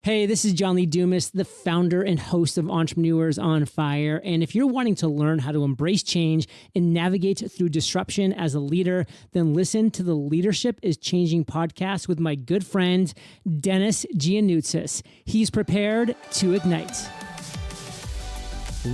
Hey, this is John Lee Dumas, the founder and host of Entrepreneurs on Fire. And if you're wanting to learn how to embrace change and navigate through disruption as a leader, then listen to the Leadership is Changing podcast with my good friend, Dennis Giannoutzis. He's prepared to ignite.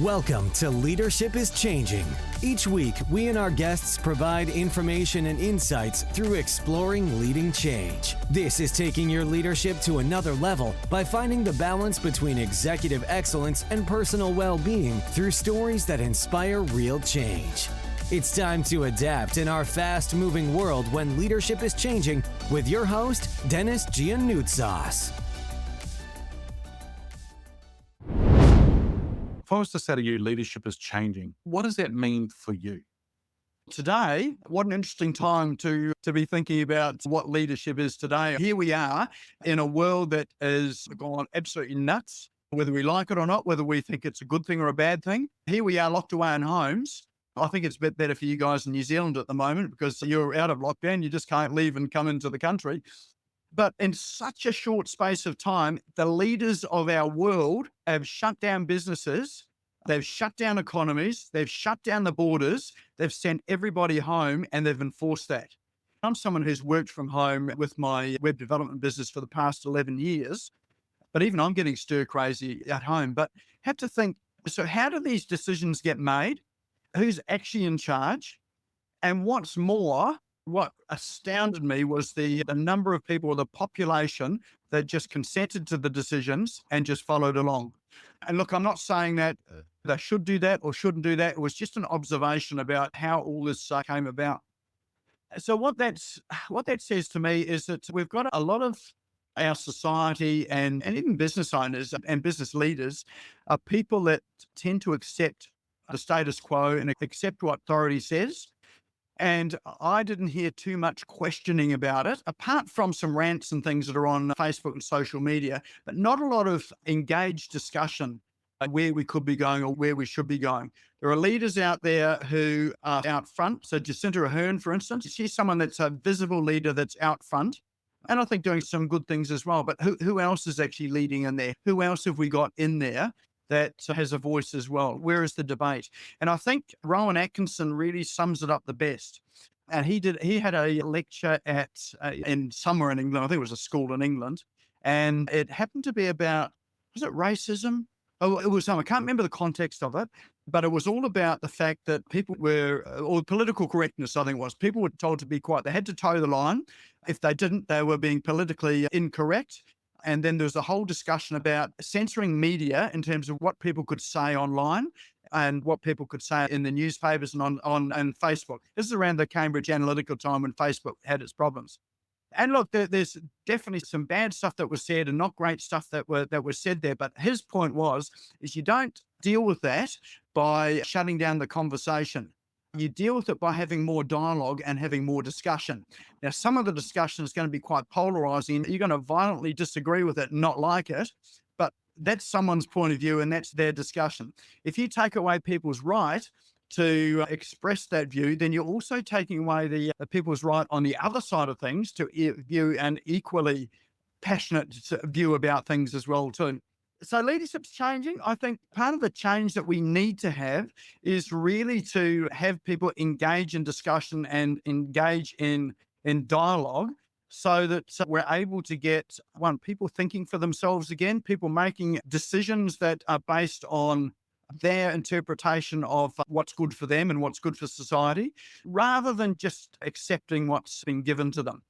Welcome to Leadership is Changing. Each week, we and our guests provide information and insights through exploring leading change. This is taking your leadership to another level by finding the balance between executive excellence and personal well-being through stories that inspire real change. It's time to adapt in our fast-moving world when leadership is changing with your host, Dennis Giannoutzis. If I was to say to you, leadership is changing, what does that mean for you? Today, what an interesting time to be thinking about what leadership is today. Here we are in a world that has gone absolutely nuts, whether we like it or not, whether we think it's a good thing or a bad thing. Here we are locked away in homes. I think it's a bit better for you guys in New Zealand at the moment because you're out of lockdown. You just can't leave and come into the country. But in such a short space of time, the leaders of our world have shut down businesses, they've shut down economies, they've shut down the borders, they've sent everybody home, and they've enforced that. I'm someone who's worked from home with my web development business for the past 11 years, but even I'm getting stir crazy at home. But have to think, so how do these decisions get made? Who's actually in charge? And what's more, what astounded me was the number of people, the population that just consented to the decisions and just followed along. And look, I'm not saying that they should do that or shouldn't do that. It was just an observation about how all this came about. So what that says to me is that we've got a lot of our society and even business owners and business leaders are people that tend to accept the status quo and accept what authority says. And I didn't hear too much questioning about it, apart from some rants and things that are on Facebook and social media, but not a lot of engaged discussion where we could be going or where we should be going. There are leaders out there who are out front. So Jacinta Ahern, for instance, she's someone that's a visible leader that's out front. And I think doing some good things as well. But who else is actually leading in there? Who else have we got in there that has a voice as well? Where is the debate? And I think Rowan Atkinson really sums it up the best. And he had a lecture in somewhere in England. I think it was a school in England. And it happened to be about, was it racism? Oh, it was, I can't remember the context of it, but it was all about the fact that people were, or political correctness, I think it was, people were told to be quiet. They had to toe the line. If they didn't, they were being politically incorrect. And then there was a whole discussion about censoring media in terms of what people could say online and what people could say in the newspapers and on Facebook. This is around the Cambridge Analytica time when Facebook had its problems. And look, there's definitely some bad stuff that was said and not great stuff that was said there. But his point is you don't deal with that by shutting down the conversation. You deal with it by having more dialogue and having more discussion. Now, some of the discussion is going to be quite polarizing. You're going to violently disagree with it and not like it, but that's someone's point of view and that's their discussion. If you take away people's right to express that view, then you're also taking away the people's right on the other side of things to view an equally passionate view about things as well too. So leadership's changing. I think part of the change that we need to have is really to have people engage in discussion and engage in dialogue so that we're able to get, people thinking for themselves again, people making decisions that are based on their interpretation of what's good for them and what's good for society, rather than just accepting what's been given to them.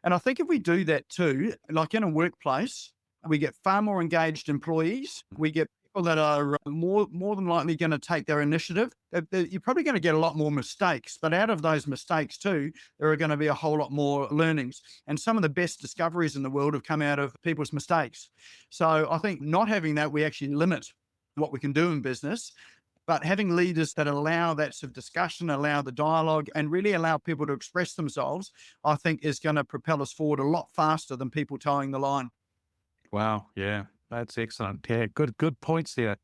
And I think if we do that too, like in a workplace, we get far more engaged employees. We get people that are more than likely going to take their initiative. You're probably going to get a lot more mistakes, but out of those mistakes too, there are going to be a whole lot more learnings. And some of the best discoveries in the world have come out of people's mistakes. So I think not having that, we actually limit what we can do in business. But having leaders that allow that sort of discussion, allow the dialogue, and really allow people to express themselves, I think is going to propel us forward a lot faster than people towing the line. Wow. Yeah, that's excellent. Yeah, good points there.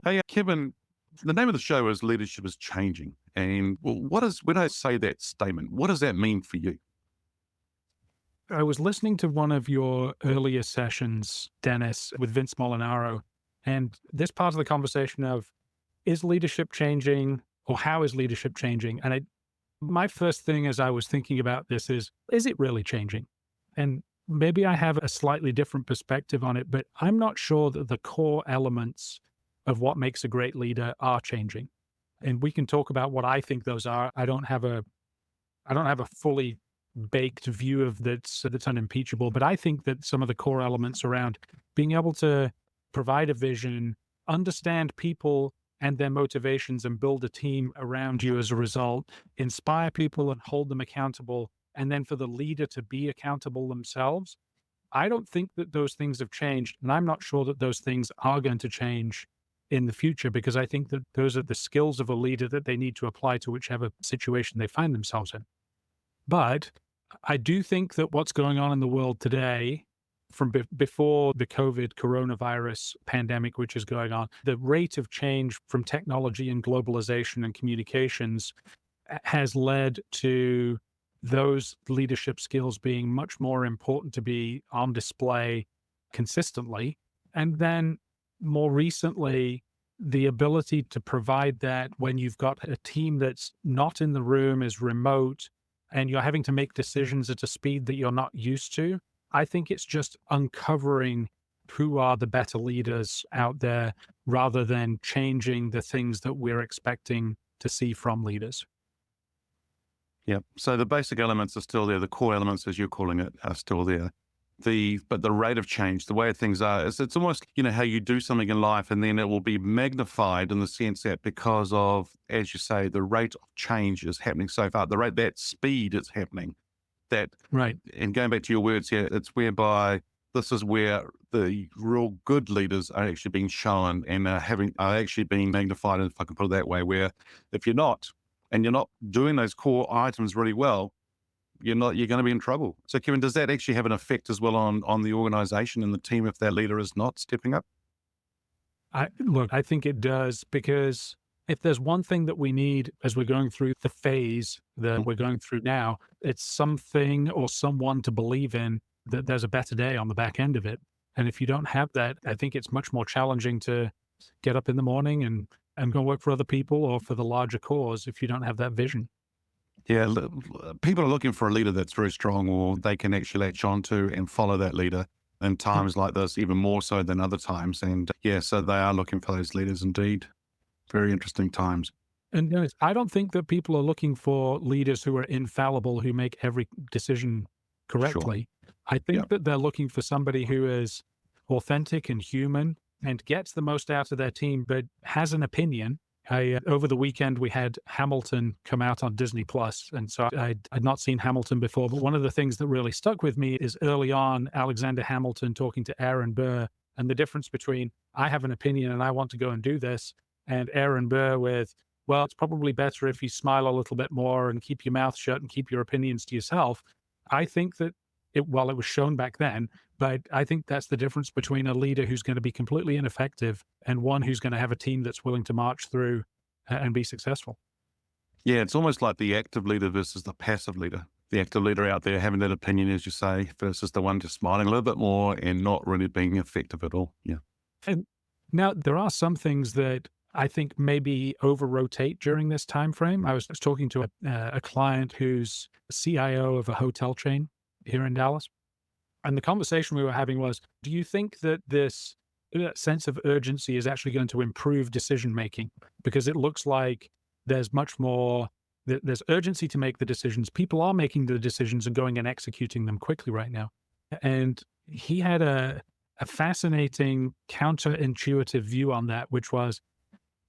Hey, Kevin, the name of the show is Leadership is Changing. And when I say that statement, what does that mean for you? I was listening to one of your earlier sessions, Dennis, with Vince Molinaro, and this part of the conversation of, is leadership changing, or how is leadership changing? And my first thing as I was thinking about this is it really changing? And maybe I have a slightly different perspective on it, but I'm not sure that the core elements of what makes a great leader are changing. And we can talk about what I think those are. I don't have a fully baked view of that's unimpeachable, but I think that some of the core elements around being able to provide a vision, understand people and their motivations, and build a team around you as a result, inspire people and hold them accountable, and then for the leader to be accountable themselves. I don't think that those things have changed, and I'm not sure that those things are going to change in the future, because I think that those are the skills of a leader that they need to apply to whichever situation they find themselves in. But I do think that what's going on in the world today, from before the coronavirus pandemic, which is going on, the rate of change from technology and globalization and communications has led to those leadership skills being much more important to be on display consistently. And then more recently, the ability to provide that when you've got a team that's not in the room, is remote, and you're having to make decisions at a speed that you're not used to. I think it's just uncovering who are the better leaders out there rather than changing the things that we're expecting to see from leaders. Yeah. So the basic elements are still there. The core elements, as you're calling it, are still there. But the rate of change, the way things are, it's almost, how you do something in life and then it will be magnified in the sense that because of, as you say, the rate of change is happening so fast, that speed is happening. That, right. And going back to your words here, it's whereby this is where the real good leaders are actually being shown and are actually being magnified, if I can put it that way, where if you're not doing those core items really well, you're going to be in trouble. So Kevin, does that actually have an effect as well on the organization and the team if that leader is not stepping up? I think it does, because if there's one thing that we need as we're going through the phase that we're going through now, it's something or someone to believe in that there's a better day on the back end of it. And if you don't have that, I think it's much more challenging to get up in the morning and go work for other people or for the larger cause if you don't have that vision. Yeah, people are looking for a leader that's very strong, or they can actually latch on to and follow that leader in times like this, even more so than other times. And so they are looking for those leaders indeed. Very interesting times. And I don't think that people are looking for leaders who are infallible, who make every decision correctly. Sure. I think that they're looking for somebody who is authentic and human and gets the most out of their team, but has an opinion. Over the weekend, we had Hamilton come out on Disney Plus. And so I'd not seen Hamilton before, but one of the things that really stuck with me is early on, Alexander Hamilton talking to Aaron Burr, and the difference between I have an opinion and I want to go and do this, and Aaron Burr with, well, it's probably better if you smile a little bit more and keep your mouth shut and keep your opinions to yourself. I think that it was shown back then, but I think that's the difference between a leader who's going to be completely ineffective and one who's going to have a team that's willing to march through and be successful. Yeah, it's almost like the active leader versus the passive leader. The active leader out there having that opinion, as you say, versus the one just smiling a little bit more and not really being effective at all. Yeah. And now there are some things that I think maybe over-rotate during this time frame. I was talking to a client who's CIO of a hotel chain here in Dallas. And the conversation we were having was, do you think that this sense of urgency is actually going to improve decision-making? Because it looks like there's much more, there's urgency to make the decisions. People are making the decisions and going and executing them quickly right now. And he had a fascinating counterintuitive view on that, which was,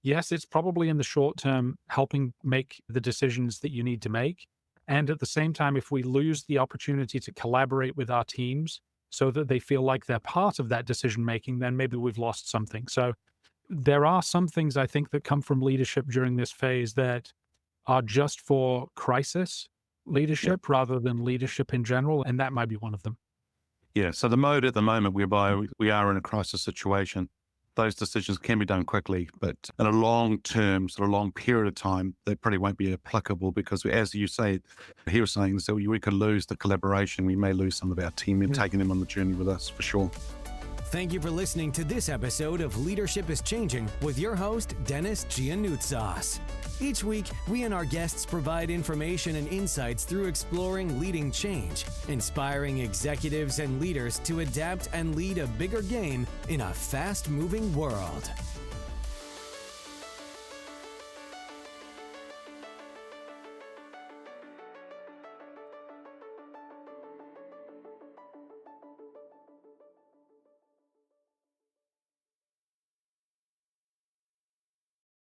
yes, it's probably in the short term helping make the decisions that you need to make. And at the same time, if we lose the opportunity to collaborate with our teams so that they feel like they're part of that decision-making, then maybe we've lost something. So there are some things I think that come from leadership during this phase that are just for crisis leadership rather than leadership in general. And that might be one of them. Yeah. So the mode at the moment whereby we are in a crisis situation, those decisions can be done quickly, but in a long term, sort of long period of time, they probably won't be applicable because, as you say, he was saying, so we could lose the collaboration. We may lose some of our team and taking them on the journey with us for sure. Thank you for listening to this episode of Leadership is Changing with your host, Dennis Giannoutsas. Each week, we and our guests provide information and insights through exploring leading change, inspiring executives and leaders to adapt and lead a bigger game in a fast-moving world.